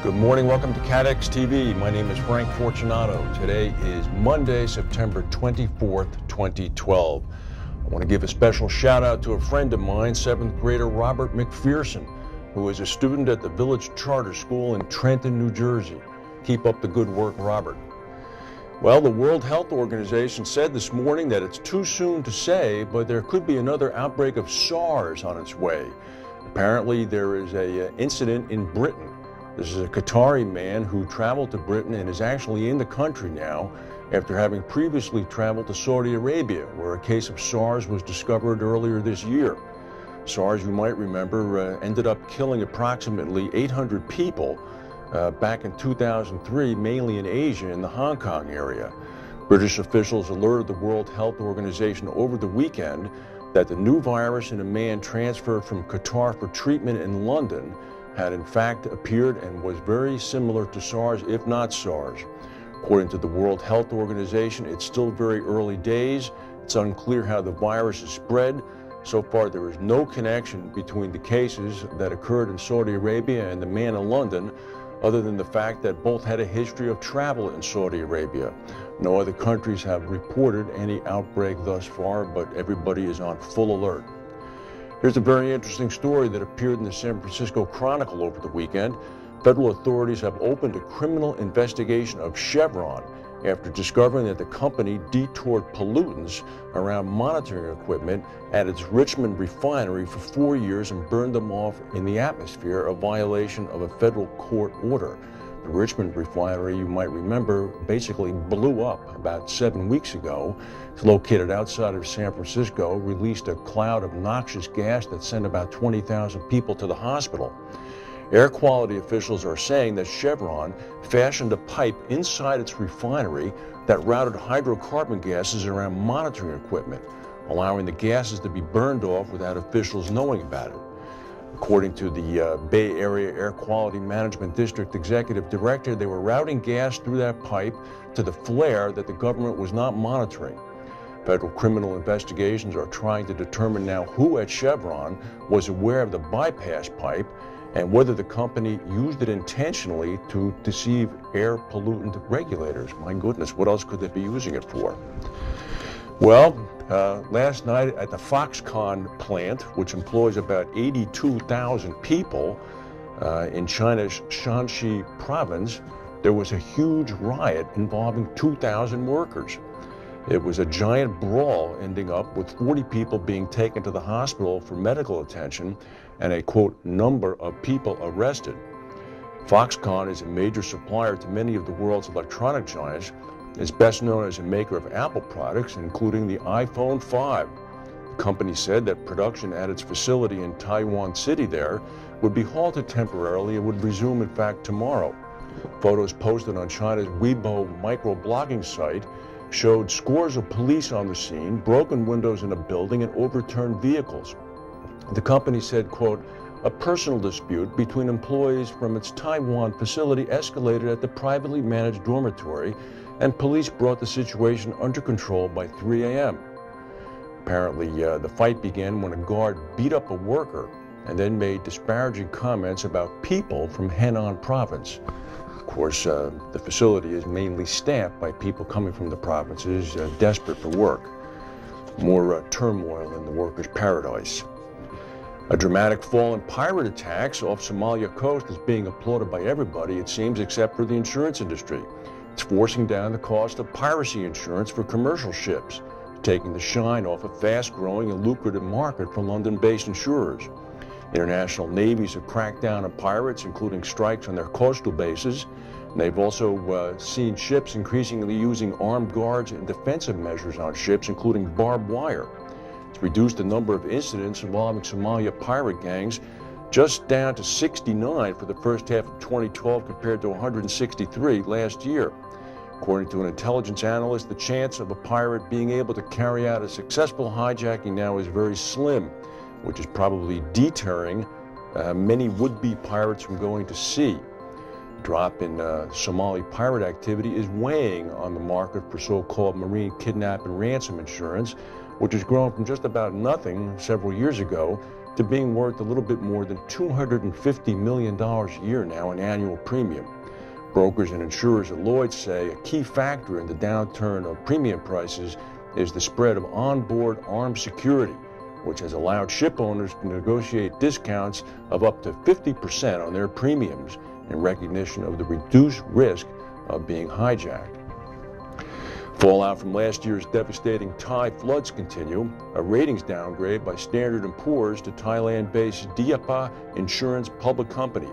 Good morning, welcome to CATEX TV. My name is Frank Fortunato. Today is Monday, September 24th, 2012. I want to give a special shout out to a friend of mine, 7th grader Robert McPherson, who is a student at the Village Charter School in Trenton, New Jersey. Keep up the good work, Robert. Well, the World Health Organization said this morning that it's too soon to say, but there could be another outbreak of SARS on its way. Apparently, there is an incident in Britain. This is a Qatari man who traveled to Britain and is actually in the country now after having previously traveled to Saudi Arabia, where a case of SARS was discovered earlier this year. SARS, you might remember, ended up killing approximately 800 people back in 2003, mainly in Asia, in the Hong Kong area. British officials alerted the World Health Organization over the weekend that the new virus in a man transferred from Qatar for treatment in London had in fact appeared and was very similar to SARS, if not SARS. According to the World Health Organization, it's still very early days. It's unclear how the virus is spread. So far, there is no connection between the cases that occurred in Saudi Arabia and the man in London, other than the fact that both had a history of travel in Saudi Arabia. No other countries have reported any outbreak thus far, but everybody is on full alert. Here's a very interesting story that appeared in the San Francisco Chronicle over the weekend. Federal authorities have opened a criminal investigation of Chevron after discovering that the company detoured pollutants around monitoring equipment at its Richmond refinery for 4 years and burned them off in the atmosphere, a violation of a federal court order. The Richmond refinery, you might remember, basically blew up about 7 weeks ago. It's located outside of San Francisco, released a cloud of noxious gas that sent about 20,000 people to the hospital. Air quality officials are saying that Chevron fashioned a pipe inside its refinery that routed hydrocarbon gases around monitoring equipment, allowing the gases to be burned off without officials knowing about it. According to the Bay Area Air Quality Management District Executive Director, they were routing gas through that pipe to the flare that the government was not monitoring. Federal criminal investigations are trying to determine now who at Chevron was aware of the bypass pipe and whether the company used it intentionally to deceive air pollutant regulators. My goodness, what else could they be using it for? Well, last night at the Foxconn plant, which employs about 82,000 people in China's Shanxi province, there was a huge riot involving 2,000 workers. It was a giant brawl ending up with 40 people being taken to the hospital for medical attention and a, quote, number of people arrested. Foxconn is a major supplier to many of the world's electronic giants. It's best known as a maker of Apple products, including the iPhone 5. The company said that production at its facility in Taiwan City there would be halted temporarily and would resume, in fact, tomorrow. Photos posted on China's Weibo microblogging site showed scores of police on the scene, broken windows in a building, and overturned vehicles. The company said, quote, a personal dispute between employees from its Taiwan facility escalated at the privately managed dormitory, and police brought the situation under control by 3 a.m. Apparently, the fight began when a guard beat up a worker and then made disparaging comments about people from Henan province. Of course, the facility is mainly staffed by people coming from the provinces desperate for work. More turmoil in the workers' paradise. A dramatic fall in pirate attacks off Somalia coast is being applauded by everybody, it seems, except for the insurance industry. It's forcing down the cost of piracy insurance for commercial ships, taking the shine off a fast-growing and lucrative market for London-based insurers. International navies have cracked down on pirates, including strikes on their coastal bases. And they've also seen ships increasingly using armed guards and defensive measures on ships, including barbed wire. It's reduced the number of incidents involving Somalia pirate gangs just down to 69 for the first half of 2012 compared to 163 last year. According to an intelligence analyst, the chance of a pirate being able to carry out a successful hijacking now is very slim, which is probably deterring many would-be pirates from going to sea. The drop in Somali pirate activity is weighing on the market for so-called marine kidnap and ransom insurance, which has grown from just about nothing several years ago to being worth a little bit more than $250 million a year now in annual premium. Brokers and insurers at Lloyd's say a key factor in the downturn of premium prices is the spread of onboard armed security, which has allowed ship owners to negotiate discounts of up to 50% on their premiums in recognition of the reduced risk of being hijacked. Fallout from last year's devastating Thai floods continue. A ratings downgrade by Standard & Poor's to Thailand-based Diapa Insurance Public Company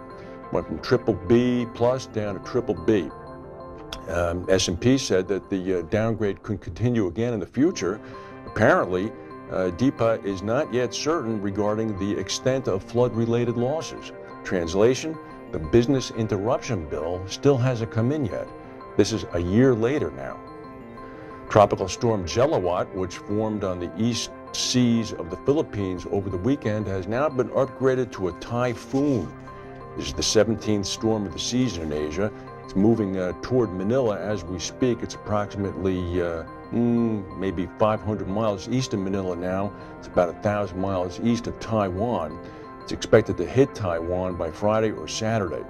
went from BBB plus down to BBB. S&P said that the downgrade could continue again in the future. Apparently, DIPA is not yet certain regarding the extent of flood-related losses. Translation, the business interruption bill still hasn't come in yet. This is a year later now. Tropical storm Jelawat, which formed on the east seas of the Philippines over the weekend, has now been upgraded to a typhoon. This is the 17th storm of the season in Asia. It's moving toward Manila as we speak. It's approximately maybe 500 miles east of Manila now. It's about 1,000 miles east of Taiwan. It's expected to hit Taiwan by Friday or Saturday.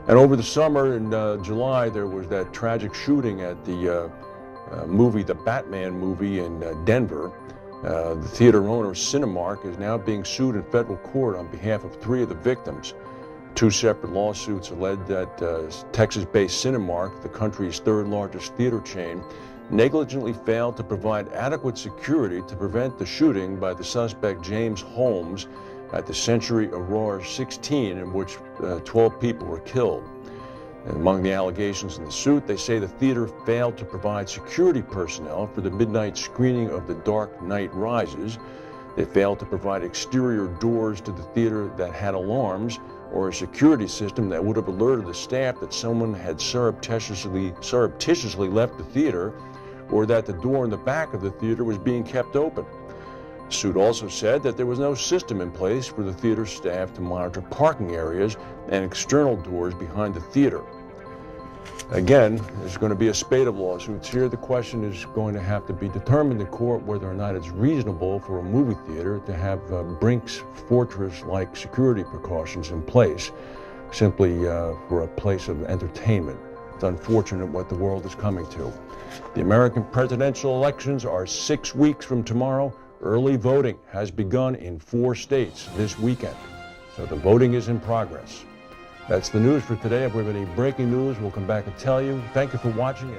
And over the summer in July, there was that tragic shooting at the the Batman movie in Denver. The theater owner, Cinemark, is now being sued in federal court on behalf of 3 of the victims. 2 separate lawsuits allege that Texas-based Cinemark, the country's 3rd largest theater chain, negligently failed to provide adequate security to prevent the shooting by the suspect James Holmes at the Century Aurora 16, in which 12 people were killed. And among the allegations in the suit, they say the theater failed to provide security personnel for the midnight screening of The Dark Knight Rises. They failed to provide exterior doors to the theater that had alarms, or a security system that would have alerted the staff that someone had surreptitiously left the theater, or that the door in the back of the theater was being kept open. The suit also said that there was no system in place for the theater staff to monitor parking areas and external doors behind the theater. Again, there's going to be a spate of lawsuits here. The question is going to have to be determined in court whether or not it's reasonable for a movie theater to have Brink's Fortress-like security precautions in place, simply for a place of entertainment. It's unfortunate what the world is coming to. The American presidential elections are 6 weeks from tomorrow. Early voting has begun in 4 states this weekend, so the voting is in progress. That's the news for today. If we have any breaking news, we'll come back and tell you. Thank you for watching.